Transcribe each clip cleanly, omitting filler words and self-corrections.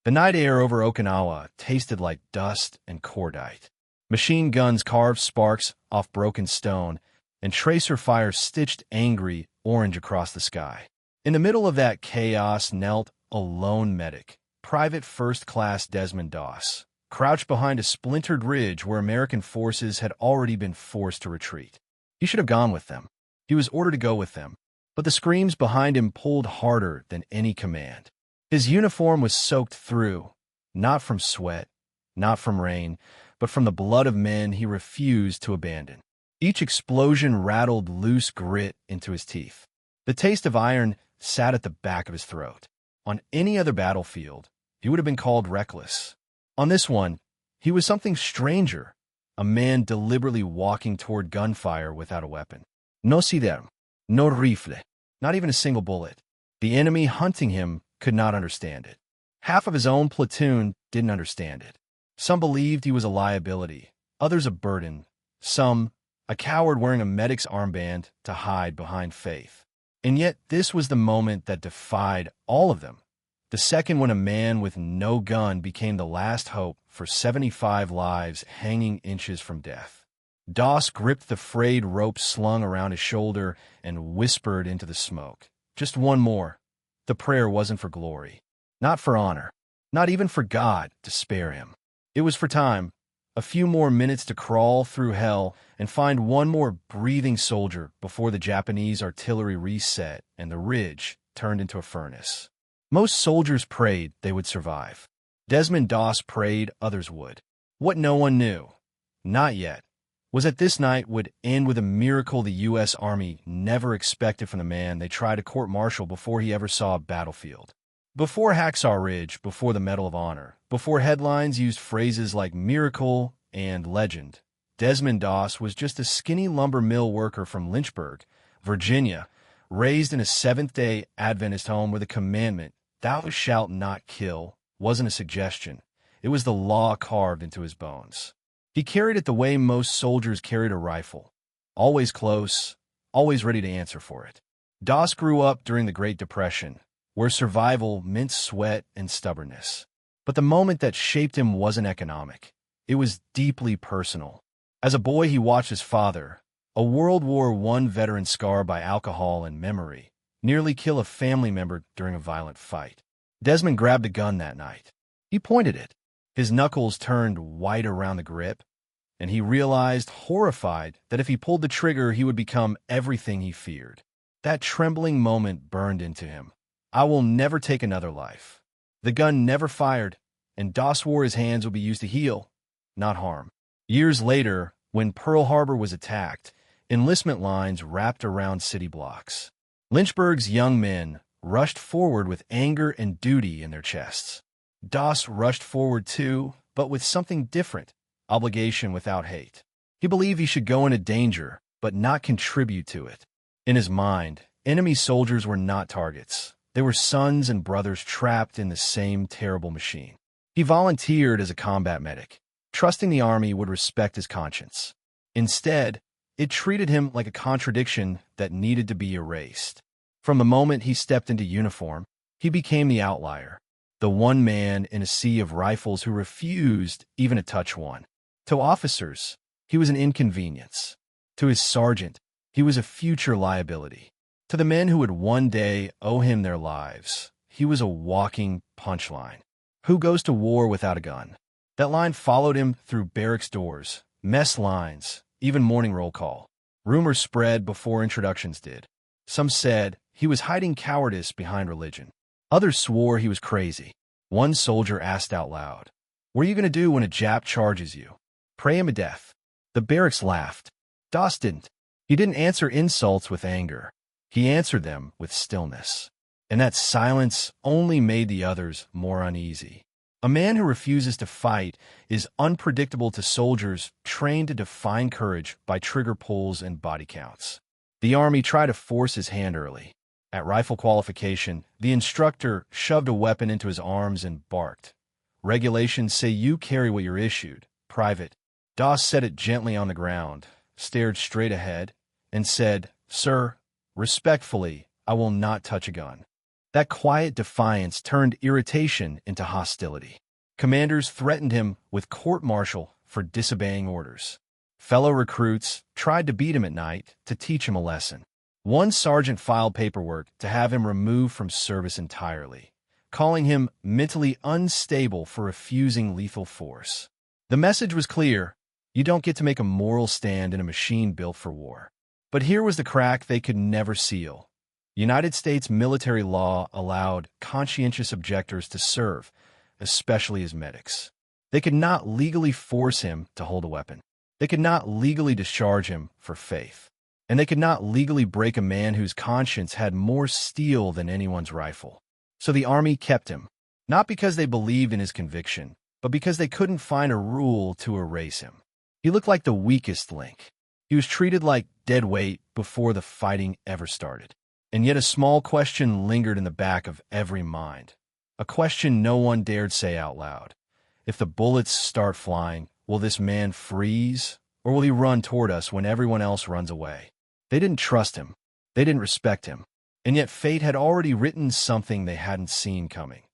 The night air over Okinawa tasted like dust and cordite. Machine guns carved sparks off broken stone, and tracer fire stitched angry orange across the sky. In the middle of that chaos knelt a lone medic, Private First Class Desmond Doss, crouched behind a splintered ridge where American forces had already been forced to retreat. He should have gone with them. He was ordered to go with them, but the screams behind him pulled harder than any command. His uniform was soaked through, not from sweat, not from rain, but from the blood of men he refused to abandon. Each explosion rattled loose grit into his teeth. The taste of iron sat at the back of his throat. On any other battlefield, he would have been called reckless. On this one, he was something stranger, a man deliberately walking toward gunfire without a weapon. No sidearm, no rifle, not even a single bullet. The enemy hunting him could not understand it. Half of his own platoon didn't understand it. Some believed he was a liability, others a burden, some a coward wearing a medic's armband to hide behind faith. And yet this was the moment that defied all of them. The second when a man with no gun became the last hope for 75 lives hanging inches from death. Doss gripped the frayed rope slung around his shoulder and whispered into the smoke. Just one more. The prayer wasn't for glory, not for honor, not even for God to spare him. It was for time, a few more minutes to crawl through hell and find one more breathing soldier before the Japanese artillery reset and the ridge turned into a furnace. Most soldiers prayed they would survive. Desmond Doss prayed others would. What no one knew, not yet, was that this night would end with a miracle the U.S. Army never expected from the man they tried to court-martial before he ever saw a battlefield. Before Hacksaw Ridge, before the Medal of Honor, before headlines used phrases like miracle and legend, Desmond Doss was just a skinny lumber mill worker from Lynchburg, Virginia, raised in a Seventh-day Adventist home where the commandment, "Thou shalt not kill," wasn't a suggestion. It was the law carved into his bones. He carried it the way most soldiers carried a rifle, always close, always ready to answer for it. Doss grew up during the Great Depression, where survival meant sweat and stubbornness. But the moment that shaped him wasn't economic. It was deeply personal. As a boy, he watched his father, a World War I veteran scarred by alcohol and memory, nearly kill a family member during a violent fight. Desmond grabbed a gun that night. He pointed it. His knuckles turned white around the grip, and he realized, horrified, that if he pulled the trigger, he would become everything he feared. That trembling moment burned into him. I will never take another life. The gun never fired, and Doss swore his hands would be used to heal, not harm. Years later, when Pearl Harbor was attacked, enlistment lines wrapped around city blocks. Lynchburg's young men rushed forward with anger and duty in their chests. Doss rushed forward too, but with something different, obligation without hate. He believed he should go into danger, but not contribute to it. In his mind, enemy soldiers were not targets. They were sons and brothers trapped in the same terrible machine. He volunteered as a combat medic, trusting the Army would respect his conscience. Instead, it treated him like a contradiction that needed to be erased. From the moment he stepped into uniform, he became the outlier, the one man in a sea of rifles who refused even to touch one. To officers, he was an inconvenience. To his sergeant, he was a future liability. To the men who would one day owe him their lives, he was a walking punchline. Who goes to war without a gun? That line followed him through barracks doors, mess lines, even morning roll call. Rumors spread before introductions did. Some said he was hiding cowardice behind religion. Others swore he was crazy. One soldier asked out loud, "What are you going to do when a Jap charges you? Pray him to death." The barracks laughed. Doss didn't. He didn't answer insults with anger. He answered them with stillness. And that silence only made the others more uneasy. A man who refuses to fight is unpredictable to soldiers trained to define courage by trigger pulls and body counts. The Army tried to force his hand early. At rifle qualification, the instructor shoved a weapon into his arms and barked. "Regulations say you carry what you're issued, Private." Doss set it gently on the ground, stared straight ahead, and said, "Sir, respectfully, I will not touch a gun." That quiet defiance turned irritation into hostility. Commanders threatened him with court-martial for disobeying orders. Fellow recruits tried to beat him at night to teach him a lesson. One sergeant filed paperwork to have him removed from service entirely, calling him mentally unstable for refusing lethal force. The message was clear: you don't get to make a moral stand in a machine built for war. But here was the crack they could never seal. United States military law allowed conscientious objectors to serve, especially as medics. They could not legally force him to hold a weapon. They could not legally discharge him for faith. And they could not legally break a man whose conscience had more steel than anyone's rifle. So the Army kept him, not because they believed in his conviction, but because they couldn't find a rule to erase him. He looked like the weakest link. He was treated like dead weight before the fighting ever started. And yet a small question lingered in the back of every mind. A question no one dared say out loud. If the bullets start flying, will this man freeze, or will he run toward us when everyone else runs away? They didn't trust him. They didn't respect him. And yet fate had already written something they hadn't seen coming.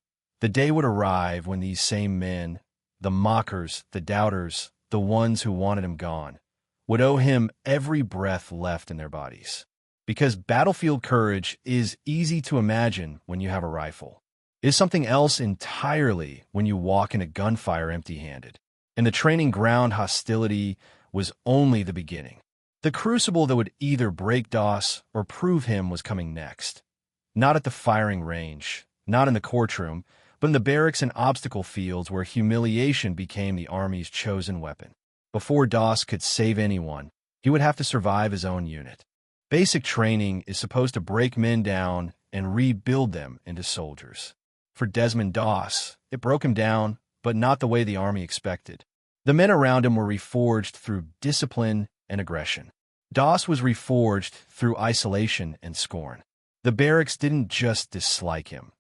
The day would arrive when these same men, the mockers, the doubters, the ones who wanted him gone, would owe him every breath left in their bodies. Because battlefield courage is easy to imagine when you have a rifle. It is something else entirely when you walk into gunfire empty-handed. And the training ground hostility was only the beginning. The crucible that would either break Doss or prove him was coming next. Not at the firing range, not in the courtroom, but in the barracks and obstacle fields where humiliation became the Army's chosen weapon. Before Doss could save anyone, he would have to survive his own unit. Basic training is supposed to break men down and rebuild them into soldiers. For Desmond Doss, it broke him down, but not the way the Army expected. The men around him were reforged through discipline and aggression. Doss was reforged through isolation and scorn. The barracks didn't just dislike him.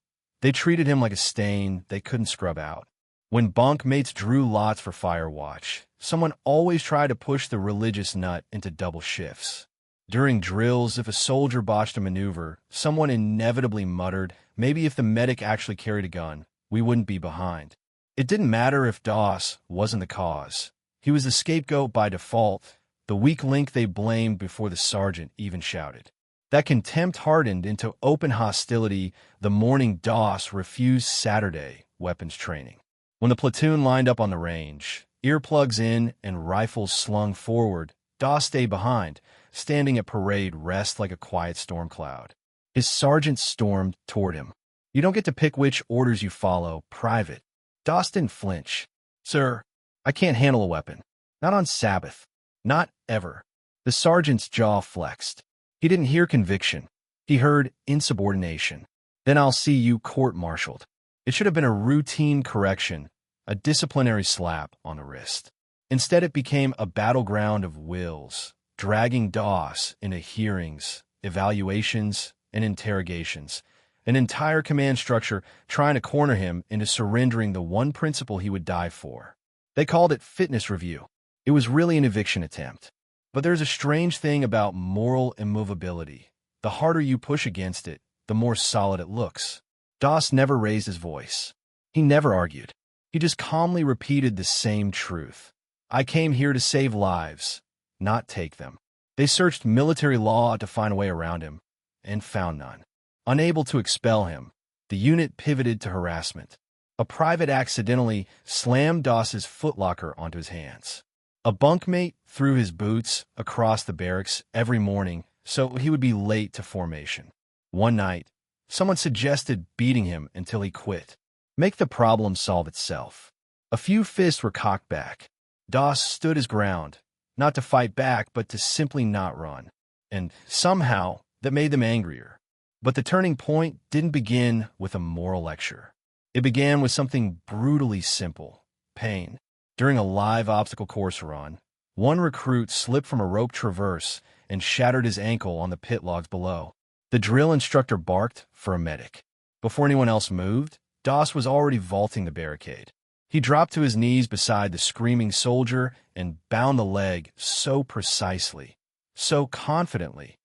They treated him like a stain they couldn't scrub out. When bunk mates drew lots for fire watch, someone always tried to push the religious nut into double shifts. During drills, if a soldier botched a maneuver, someone inevitably muttered, maybe if the medic actually carried a gun, we wouldn't be behind. It didn't matter if Doss wasn't the cause. He was the scapegoat by default, the weak link they blamed before the sergeant even shouted. That contempt hardened into open hostility the morning Doss refused Saturday weapons training. When the platoon lined up on the range, earplugs in and rifles slung forward, Doss stayed behind, standing at parade rest like a quiet storm cloud. His sergeant stormed toward him. You don't get to pick which orders you follow, Private. Doss didn't flinch. Sir, I can't handle a weapon. Not on Sabbath. Not ever. The sergeant's jaw flexed. He didn't hear conviction. He heard insubordination. Then I'll see you court-martialed. It should have been a routine correction, a disciplinary slap on the wrist. Instead, it became a battleground of wills, dragging Doss into hearings, evaluations, and interrogations, an entire command structure trying to corner him into surrendering the one principle he would die for. They called it fitness review. It was really an eviction attempt. But there's a strange thing about moral immovability. The harder you push against it, the more solid it looks. Doss never raised his voice. He never argued. He just calmly repeated the same truth. I came here to save lives, not take them. They searched military law to find a way around him, and found none. Unable to expel him, the unit pivoted to harassment. A private accidentally slammed Doss's footlocker onto his hands. A bunkmate threw his boots across the barracks every morning so he would be late to formation. One night, someone suggested beating him until he quit. Make the problem solve itself. A few fists were cocked back. Doss stood his ground, not to fight back, but to simply not run. And somehow, that made them angrier. But the turning point didn't begin with a moral lecture. It began with something brutally simple: pain. During a live obstacle course run, one recruit slipped from a rope traverse and shattered his ankle on the pit logs below. The drill instructor barked for a medic. Before anyone else moved, Doss was already vaulting the barricade. He dropped to his knees beside the screaming soldier and bound the leg so precisely, so confidently,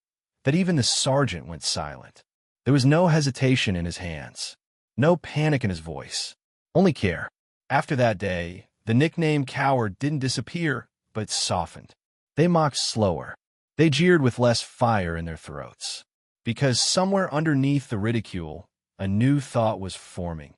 that even the sergeant went silent. There was no hesitation in his hands, no panic in his voice, only care. After that day, the nickname Coward didn't disappear, but softened. They mocked slower. They jeered with less fire in their throats. Because somewhere underneath the ridicule, a new thought was forming.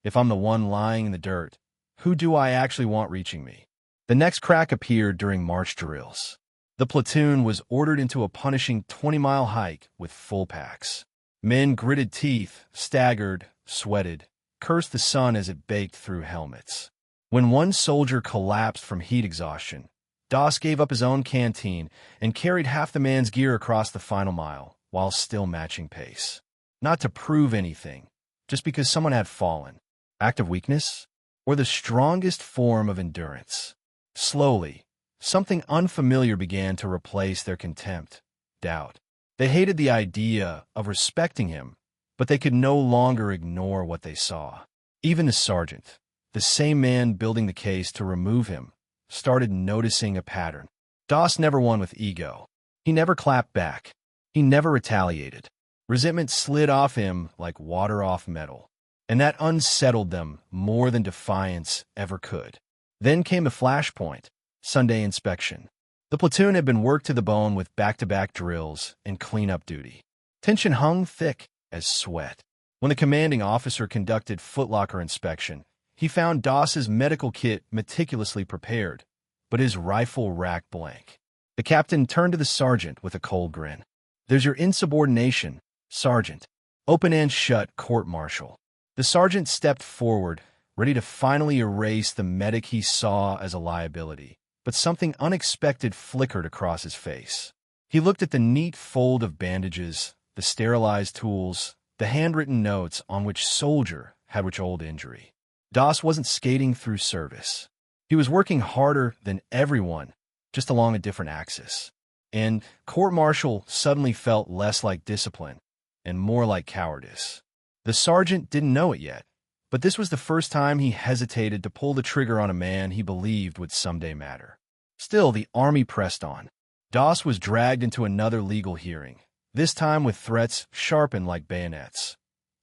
If I'm the one lying in the dirt, who do I actually want reaching me? The next crack appeared during March drills. The platoon was ordered into a punishing 20-mile hike with full packs. Men gritted teeth, staggered, sweated, cursed the sun as it baked through helmets. When one soldier collapsed from heat exhaustion, Doss gave up his own canteen and carried half the man's gear across the final mile, while still matching pace. Not to prove anything, just because someone had fallen. Act of weakness? Or the strongest form of endurance? Slowly, something unfamiliar began to replace their contempt, doubt. They hated the idea of respecting him, but they could no longer ignore what they saw. Even the sergeant, the same man building the case to remove him, started noticing a pattern. Doss never won with ego. He never clapped back. He never retaliated. Resentment slid off him like water off metal, and that unsettled them more than defiance ever could. Then came the flashpoint, Sunday inspection. The platoon had been worked to the bone with back-to-back drills and cleanup duty. Tension hung thick as sweat. When the commanding officer conducted footlocker inspection, he found Doss's medical kit meticulously prepared, but his rifle rack blank. The captain turned to the sergeant with a cold grin. "There's your insubordination, Sergeant. Open and shut, court-martial." The sergeant stepped forward, ready to finally erase the medic he saw as a liability, but something unexpected flickered across his face. He looked at the neat fold of bandages, the sterilized tools, the handwritten notes on which soldier had which old injury. Doss wasn't skating through service. He was working harder than everyone, just along a different axis. And court-martial suddenly felt less like discipline and more like cowardice. The sergeant didn't know it yet, but this was the first time he hesitated to pull the trigger on a man he believed would someday matter. Still, the army pressed on. Doss was dragged into another legal hearing, this time with threats sharpened like bayonets.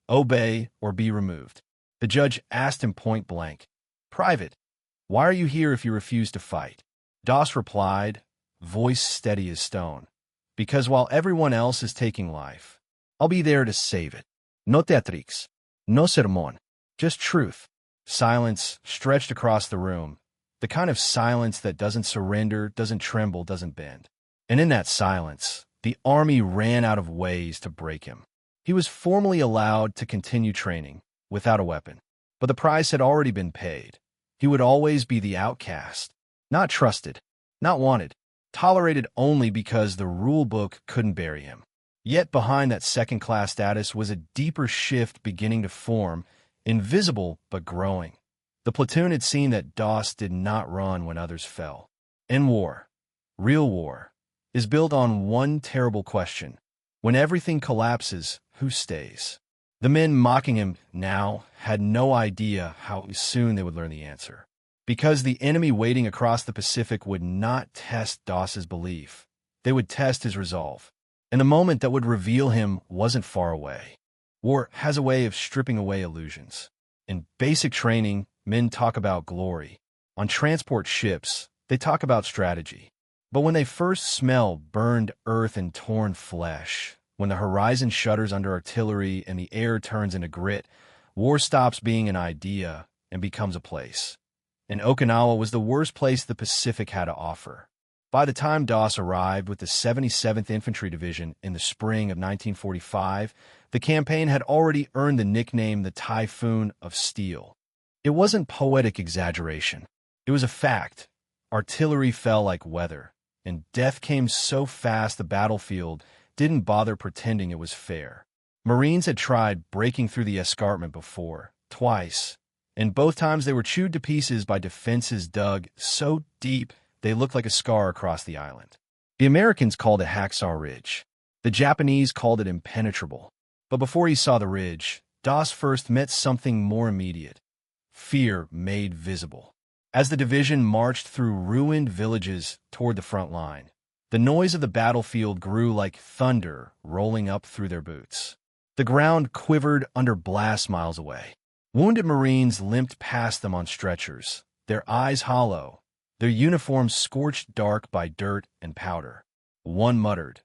Obey or be removed. The judge asked him point blank, "Private, why are you here if you refuse to fight?" Doss replied, voice steady as stone, "Because while everyone else is taking life, I'll be there to save it. No teatrix, no sermon, just truth." Silence stretched across the room, the kind of silence that doesn't surrender, doesn't tremble, doesn't bend. And in that silence, the army ran out of ways to break him. He was formally allowed to continue training, without a weapon. But the price had already been paid. He would always be the outcast, not trusted, not wanted, tolerated only because the rule book couldn't bury him. Yet behind that second-class status was a deeper shift beginning to form, invisible but growing. The platoon had seen that Doss did not run when others fell. And war, real war, is built on one terrible question. When everything collapses, who stays? The men mocking him now had no idea how soon they would learn the answer. Because the enemy waiting across the Pacific would not test Doss's belief. They would test his resolve. And the moment that would reveal him wasn't far away. War has a way of stripping away illusions. In basic training, men talk about glory. On transport ships, they talk about strategy. But when they first smell burned earth and torn flesh, when the horizon shudders under artillery and the air turns into grit, war stops being an idea and becomes a place. And Okinawa was the worst place the Pacific had to offer. By the time Doss arrived with the 77th Infantry Division in the spring of 1945, the campaign had already earned the nickname the Typhoon of Steel. It wasn't poetic exaggeration. It was a fact. Artillery fell like weather, and death came so fast the battlefield didn't bother pretending it was fair. Marines had tried breaking through the escarpment before, twice, and both times they were chewed to pieces by defenses dug so deep they looked like a scar across the island. The Americans called it Hacksaw Ridge. The Japanese called it impenetrable. But before he saw the ridge, Doss first met something more immediate. Fear made visible. As the division marched through ruined villages toward the front line, the noise of the battlefield grew like thunder rolling up through their boots. The ground quivered under blasts miles away. Wounded Marines limped past them on stretchers, their eyes hollow, their uniforms scorched dark by dirt and powder. One muttered,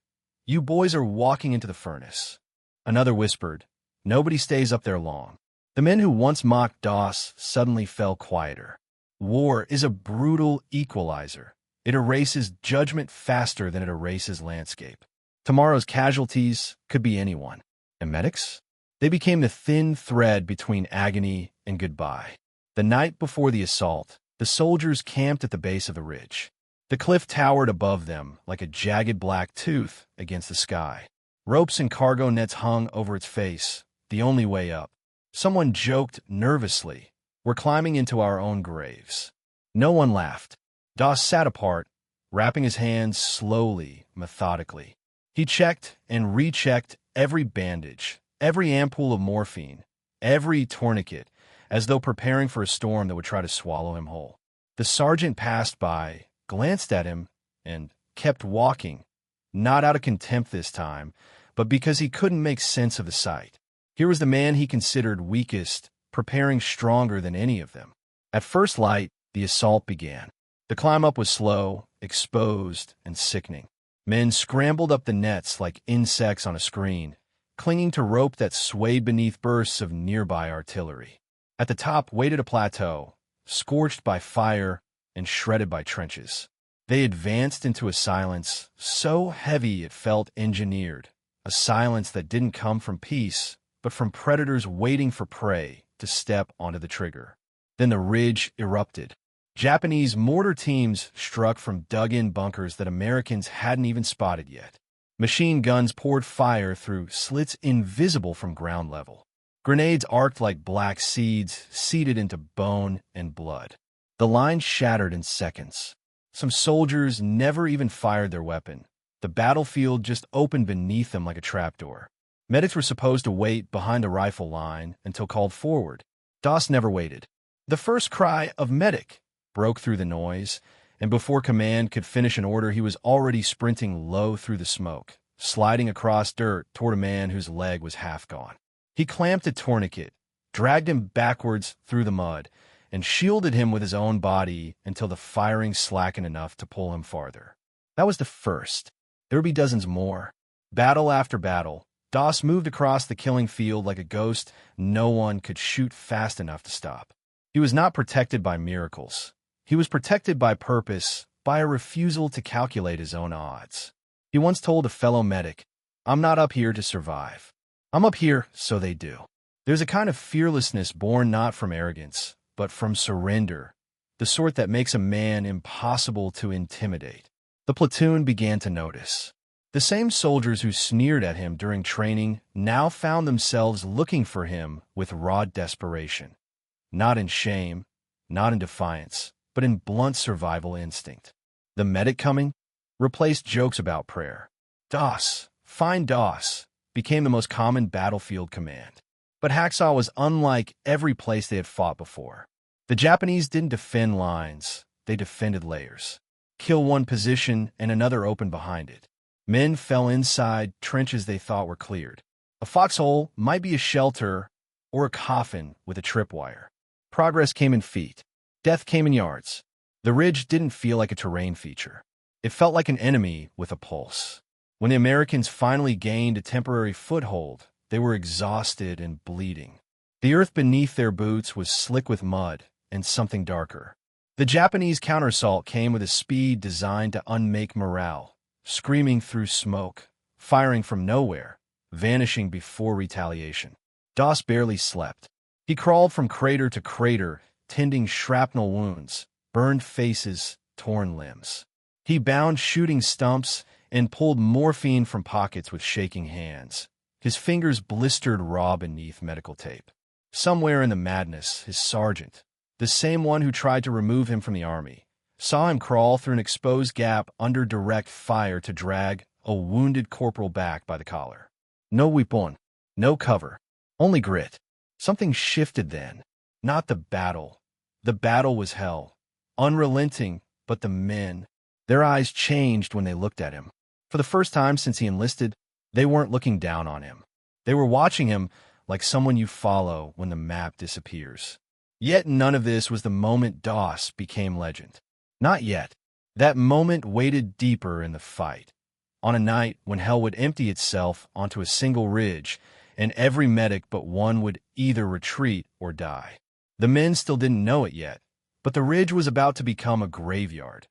"You boys are walking into the furnace." Another whispered, "Nobody stays up there long." The men who once mocked DOS suddenly fell quieter. War is a brutal equalizer. It erases judgment faster than it erases landscape. Tomorrow's casualties could be anyone. And medics? They became the thin thread between agony and goodbye. The night before the assault, the soldiers camped at the base of the ridge. The cliff towered above them like a jagged black tooth against the sky. Ropes and cargo nets hung over its face, the only way up. Someone joked nervously, "We're climbing into our own graves." No one laughed. DOS sat apart, wrapping his hands slowly, methodically. He checked and rechecked every bandage, every ampoule of morphine, every tourniquet, as though preparing for a storm that would try to swallow him whole. The sergeant passed by, glanced at him, and kept walking, not out of contempt this time, but because he couldn't make sense of the sight. Here was the man he considered weakest, preparing stronger than any of them. At first light, the assault began. The climb up was slow, exposed, and sickening. Men scrambled up the nets like insects on a screen, clinging to rope that swayed beneath bursts of nearby artillery. At the top waited a plateau, scorched by fire and shredded by trenches. They advanced into a silence so heavy it felt engineered, a silence that didn't come from peace, but from predators waiting for prey to step onto the trigger. Then the ridge erupted. Japanese mortar teams struck from dug-in bunkers that Americans hadn't even spotted yet. Machine guns poured fire through slits invisible from ground level. Grenades arced like black seeds, seeded into bone and blood. The line shattered in seconds. Some soldiers never even fired their weapon. The battlefield just opened beneath them like a trapdoor. Medics were supposed to wait behind the rifle line until called forward. DOS never waited. The first cry of "medic" broke through the noise, and before command could finish an order, he was already sprinting low through the smoke, sliding across dirt toward a man whose leg was half gone. He clamped a tourniquet, dragged him backwards through the mud, and shielded him with his own body until the firing slackened enough to pull him farther. That was the first. There would be dozens more. Battle after battle, DOS moved across the killing field like a ghost no one could shoot fast enough to stop. He was not protected by miracles. He was protected by purpose, by a refusal to calculate his own odds. He once told a fellow medic, "I'm not up here to survive. I'm up here so they do." There's a kind of fearlessness born not from arrogance, but from surrender, the sort that makes a man impossible to intimidate. The platoon began to notice. The same soldiers who sneered at him during training now found themselves looking for him with raw desperation. Not in shame, not in defiance, but in blunt survival instinct. The medic coming replaced jokes about prayer. DOS, find DOS, became the most common battlefield command. But Hacksaw was unlike every place they had fought before. The Japanese didn't defend lines, they defended layers. Kill one position and another opened behind it. Men fell inside trenches they thought were cleared. A foxhole might be a shelter or a coffin with a tripwire. Progress came in feet. Death came in yards. The ridge didn't feel like a terrain feature. It felt like an enemy with a pulse. When the Americans finally gained a temporary foothold, they were exhausted and bleeding. The earth beneath their boots was slick with mud and something darker. The Japanese counterassault came with a speed designed to unmake morale, screaming through smoke, firing from nowhere, vanishing before retaliation. DOS barely slept. He crawled from crater to crater, tending shrapnel wounds, burned faces, torn limbs. He bound shooting stumps and pulled morphine from pockets with shaking hands. His fingers blistered raw beneath medical tape. Somewhere in the madness, his sergeant, the same one who tried to remove him from the army, saw him crawl through an exposed gap under direct fire to drag a wounded corporal back by the collar. No weapon, no cover, only grit. Something shifted then. Not the battle. The battle was hell. Unrelenting, but the men. Their eyes changed when they looked at him. For the first time since he enlisted, they weren't looking down on him. They were watching him like someone you follow when the map disappears. Yet none of this was the moment Doss became legend. Not yet. That moment waited deeper in the fight. On a night when hell would empty itself onto a single ridge, and every medic but one would either retreat or die. The men still didn't know it yet, but the ridge was about to become a graveyard,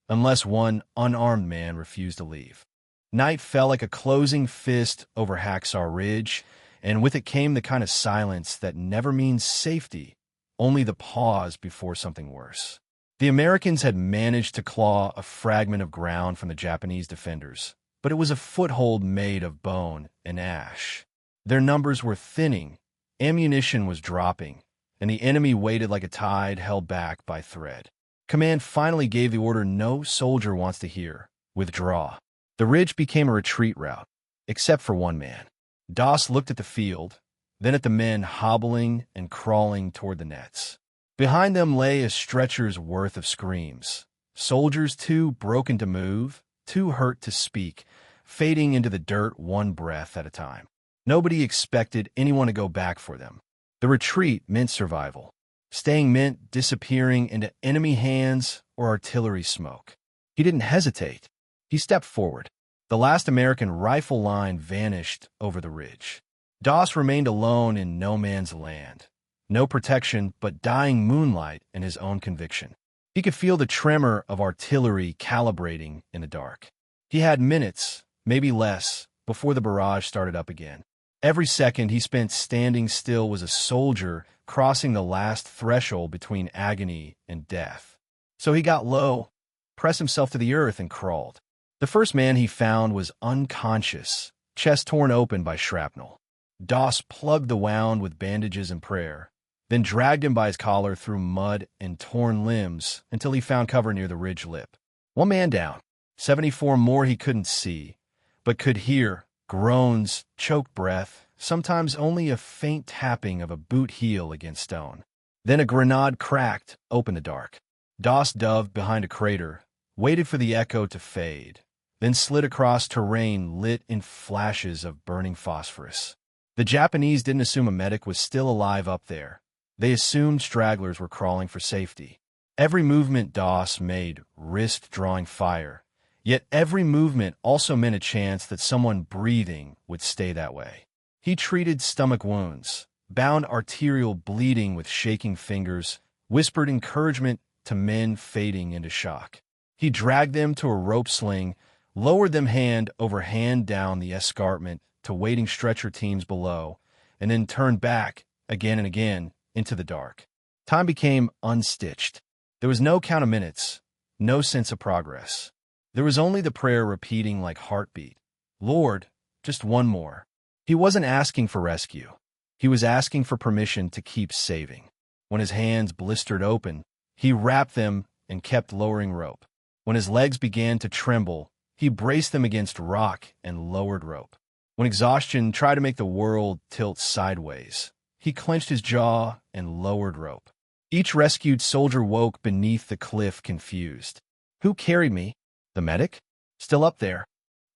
unless one unarmed man refused to leave. Night fell like a closing fist over Hacksaw Ridge, and with it came the kind of silence that never means safety, only the pause before something worse. The Americans had managed to claw a fragment of ground from the Japanese defenders, but it was a foothold made of bone and ash. Their numbers were thinning, ammunition was dropping, and the enemy waited like a tide held back by thread. Command finally gave the order no soldier wants to hear: withdraw. The ridge became a retreat route, except for one man. Doss looked at the field, then at the men hobbling and crawling toward the nets. Behind them lay a stretcher's worth of screams. Soldiers too broken to move, too hurt to speak, fading into the dirt one breath at a time. Nobody expected anyone to go back for them. The retreat meant survival. Staying meant disappearing into enemy hands or artillery smoke. He didn't hesitate. He stepped forward. The last American rifle line vanished over the ridge. Doss remained alone in no man's land. No protection but dying moonlight and his own conviction. He could feel the tremor of artillery calibrating in the dark. He had minutes, maybe less, before the barrage started up again. Every second he spent standing still was a soldier crossing the last threshold between agony and death. So he got low, pressed himself to the earth, and crawled. The first man he found was unconscious, chest torn open by shrapnel. Doss plugged the wound with bandages and prayer, then dragged him by his collar through mud and torn limbs until he found cover near the ridge lip. One man down, 74 more he couldn't see, but could hear: groans, choked breath, sometimes only a faint tapping of a boot heel against stone. Then a grenade cracked open the dark. Doss dove behind a crater, waited for the echo to fade, then slid across terrain lit in flashes of burning phosphorus. The Japanese didn't assume a medic was still alive up there. They assumed stragglers were crawling for safety. Every movement Doss made risked drawing fire, yet every movement also meant a chance that someone breathing would stay that way. He treated stomach wounds, bound arterial bleeding with shaking fingers, whispered encouragement to men fading into shock. He dragged them to a rope sling, lowered them hand over hand down the escarpment to waiting stretcher teams below, and then turned back, again and again, into the dark. Time became unstitched. There was no count of minutes, no sense of progress. There was only the prayer repeating like heartbeat: Lord, just one more. He wasn't asking for rescue. He was asking for permission to keep saving. When his hands blistered open, he wrapped them and kept lowering rope. When his legs began to tremble, he braced them against rock and lowered rope. When exhaustion tried to make the world tilt sideways, he clenched his jaw and lowered rope. Each rescued soldier woke beneath the cliff confused. Who carried me? The medic? Still up there.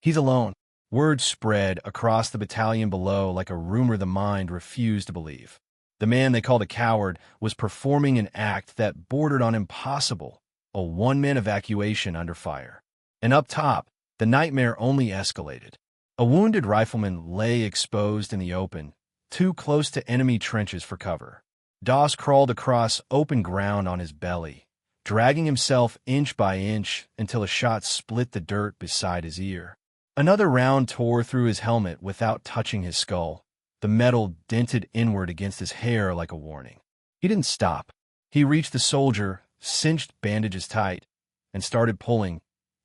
He's alone. Word spread across the battalion below like a rumor the mind refused to believe. The man they called a coward was performing an act that bordered on impossible: a one-man evacuation under fire. And up top, the nightmare only escalated. A wounded rifleman lay exposed in the open, too close to enemy trenches for cover. Doss crawled across open ground on his belly, dragging himself inch by inch until a shot split the dirt beside his ear. Another round tore through his helmet without touching his skull. The metal dented inward against his hair like a warning. He didn't stop. He reached the soldier, cinched bandages tight, and started pulling.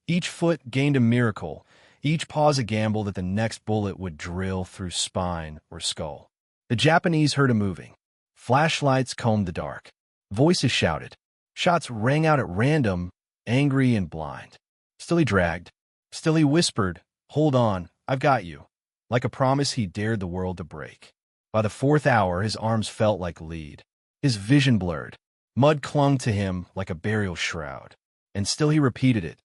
Each foot gained a miracle, each pause a gamble that the next bullet would drill through spine or skull. The Japanese heard him moving. Flashlights combed the dark. Voices shouted. Shots rang out at random, angry and blind. Still he dragged. Still he whispered, "Hold on, I've got you." Like a promise he dared the world to break. By the fourth hour, his arms felt like lead. His vision blurred. Mud clung to him like a burial shroud. And still he repeated it.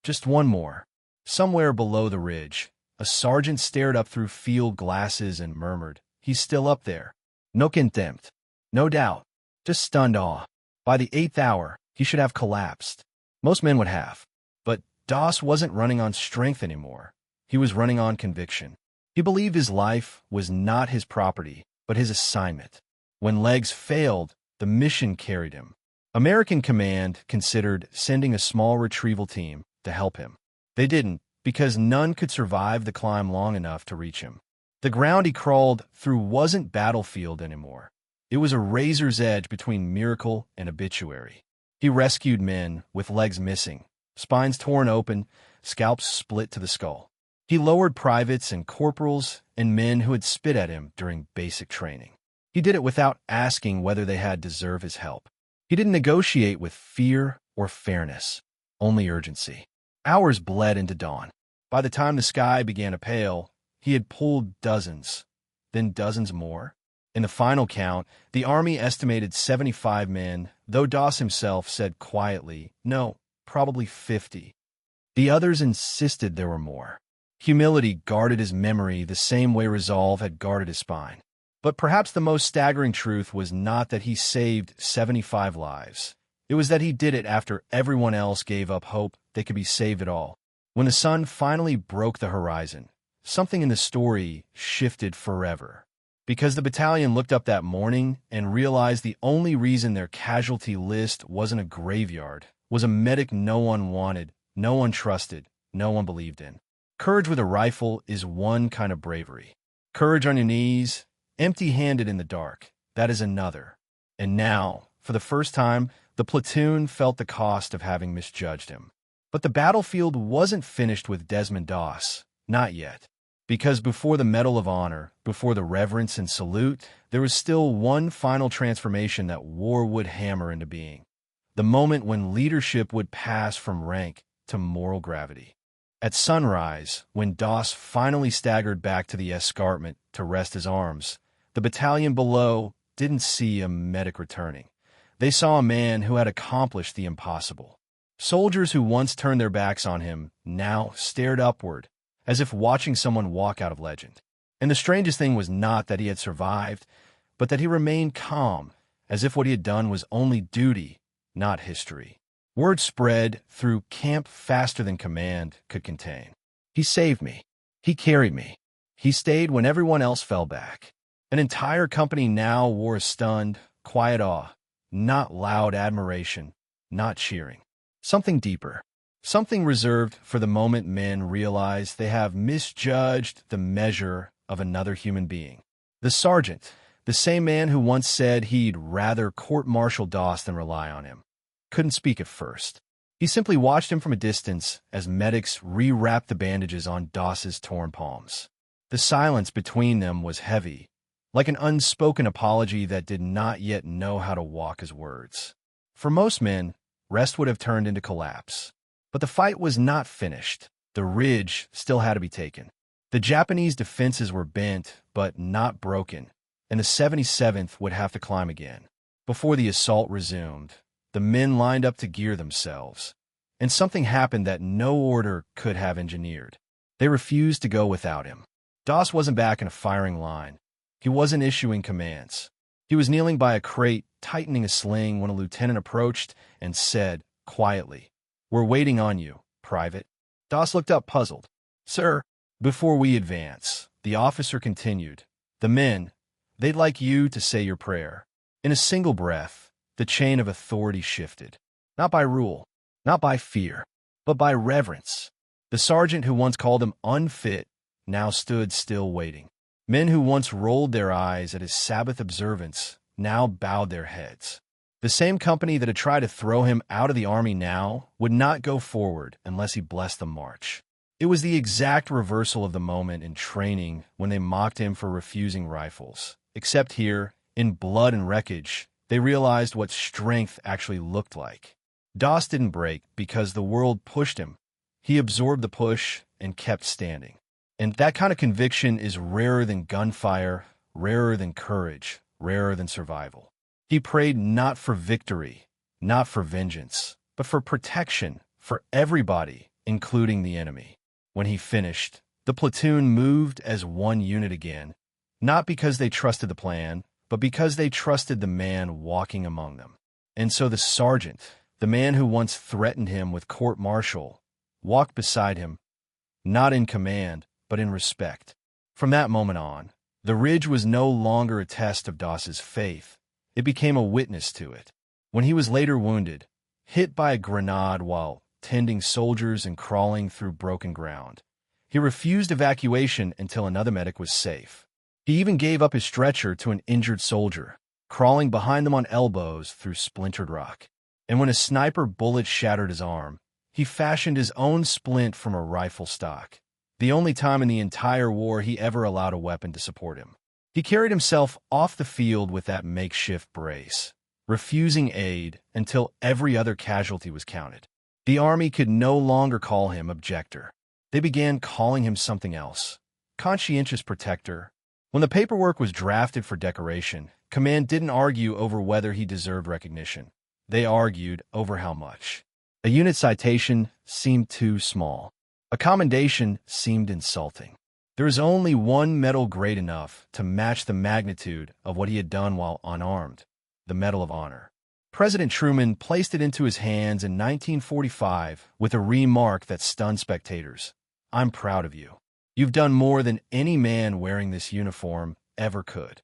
Just one more. Somewhere below the ridge, A sergeant stared up through field glasses and murmured, "He's still up there." No contempt. No doubt. Just stunned awe. By the 8th hour, he should have collapsed. Most men would have. But Doss wasn't running on strength anymore. He was running on conviction. He believed his life was not his property, but his assignment. When legs failed, the mission carried him. American command considered sending a small retrieval team to help him. They didn't, because none could survive the climb long enough to reach him. The ground he crawled through wasn't battlefield anymore. It was a razor's edge between miracle and obituary. He rescued men with legs missing, spines torn open, scalps split to the skull. He lowered privates and corporals and men who had spit at him during basic training. He did it without asking whether they had deserved his help. He didn't negotiate with fear or fairness, only urgency. Hours bled into dawn. By the time the sky began to pale, he had pulled dozens, then dozens more. In the final count, the Army estimated 75 men, though Doss himself said quietly, "No, probably 50. The others insisted there were more. Humility guarded his memory the same way resolve had guarded his spine. But perhaps the most staggering truth was not that he saved 75 lives. It was that he did it after everyone else gave up hope they could be saved at all. When the sun finally broke the horizon, something in the story shifted forever. Because the battalion looked up that morning and realized the only reason their casualty list wasn't a graveyard was a medic no one wanted, no one trusted, no one believed in. Courage with a rifle is one kind of bravery. Courage on your knees, empty-handed in the dark, that is another. And now, for the first time, the platoon felt the cost of having misjudged him. But the battlefield wasn't finished with Desmond Doss, not yet. Because before the Medal of Honor, before the reverence and salute, there was still one final transformation that war would hammer into being. The moment when leadership would pass from rank to moral gravity. At sunrise, when Doss finally staggered back to the escarpment to rest his arms, the battalion below didn't see a medic returning. They saw a man who had accomplished the impossible. Soldiers who once turned their backs on him now stared upward, as if watching someone walk out of legend. And the strangest thing was not that he had survived, but that he remained calm, as if what he had done was only duty, not history. Word spread through camp faster than command could contain. He saved me. He carried me. He stayed when everyone else fell back. An entire company now wore a stunned, quiet awe, not loud admiration, not cheering. Something deeper. Something reserved for the moment men realize they have misjudged the measure of another human being. The sergeant, the same man who once said he'd rather court-martial Doss than rely on him, couldn't speak at first. He simply watched him from a distance as medics rewrapped the bandages on Doss's torn palms. The silence between them was heavy, like an unspoken apology that did not yet know how to walk his words. For most men, rest would have turned into collapse. But the fight was not finished. The ridge still had to be taken. The Japanese defenses were bent, but not broken, and the 77th would have to climb again. Before the assault resumed, the men lined up to gear themselves, and something happened that no order could have engineered. They refused to go without him. Doss wasn't back in a firing line. He wasn't issuing commands. He was kneeling by a crate, tightening a sling when a lieutenant approached and said, quietly, "We're waiting on you, Private." Doss looked up puzzled. "Sir." "Before we advance," the officer continued, "the men, they'd like you to say your prayer." In a single breath, the chain of authority shifted. Not by rule, not by fear, but by reverence. The sergeant who once called him unfit now stood still waiting. Men who once rolled their eyes at his Sabbath observance now bowed their heads. The same company that had tried to throw him out of the army now would not go forward unless he blessed the march. It was the exact reversal of the moment in training when they mocked him for refusing rifles. Except here, in blood and wreckage, they realized what strength actually looked like. Doss didn't break because the world pushed him. He absorbed the push and kept standing. And that kind of conviction is rarer than gunfire, rarer than courage, rarer than survival. He prayed not for victory, not for vengeance, but for protection for everybody, including the enemy. When he finished, The platoon moved as one unit again, not because they trusted the plan, but because they trusted the man walking among them. And so the sergeant, the man who once threatened him with court-martial, walked beside him, not in command, but in respect. From that moment on, the ridge was no longer a test of Doss's faith. It became a witness to it. When he was later wounded, hit by a grenade while tending soldiers and crawling through broken ground, he refused evacuation until another medic was safe. He even gave up his stretcher to an injured soldier, crawling behind them on elbows through splintered rock. And when a sniper bullet shattered his arm, he fashioned his own splint from a rifle stock, the only time in the entire war he ever allowed a weapon to support him. He carried himself off the field with that makeshift brace, refusing aid until every other casualty was counted. The Army could no longer call him objector. They began calling him something else, conscientious protector. When the paperwork was drafted for decoration, command didn't argue over whether he deserved recognition. They argued over how much. A unit citation seemed too small. A commendation seemed insulting. There was only one medal great enough to match the magnitude of what he had done while unarmed, the Medal of Honor. President Truman placed it into his hands in 1945 with a remark that stunned spectators. "I'm proud of you. You've done more than any man wearing this uniform ever could.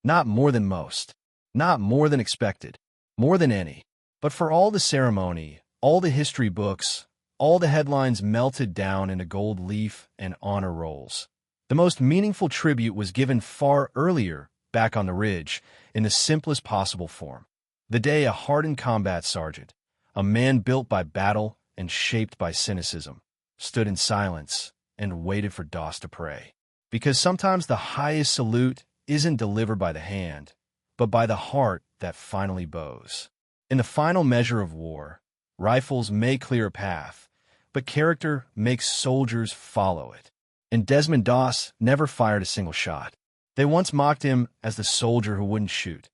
Not more than most, not more than expected, more than any." But for all the ceremony, all the history books, all the headlines melted down into gold leaf and honor rolls, the most meaningful tribute was given far earlier, back on the ridge, in the simplest possible form. The day a hardened combat sergeant, a man built by battle and shaped by cynicism, stood in silence and waited for Doss to pray. Because sometimes the highest salute isn't delivered by the hand, but by the heart that finally bows. In the final measure of war, rifles may clear a path, but character makes soldiers follow it. And Desmond Doss never fired a single shot. They once mocked him as the soldier who wouldn't shoot.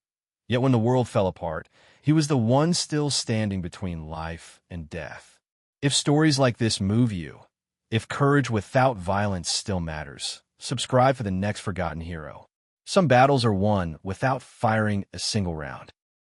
Yet when the world fell apart, he was the one still standing between life and death. If stories like this move you, if courage without violence still matters, subscribe for the next forgotten hero. Some battles are won without firing a single round.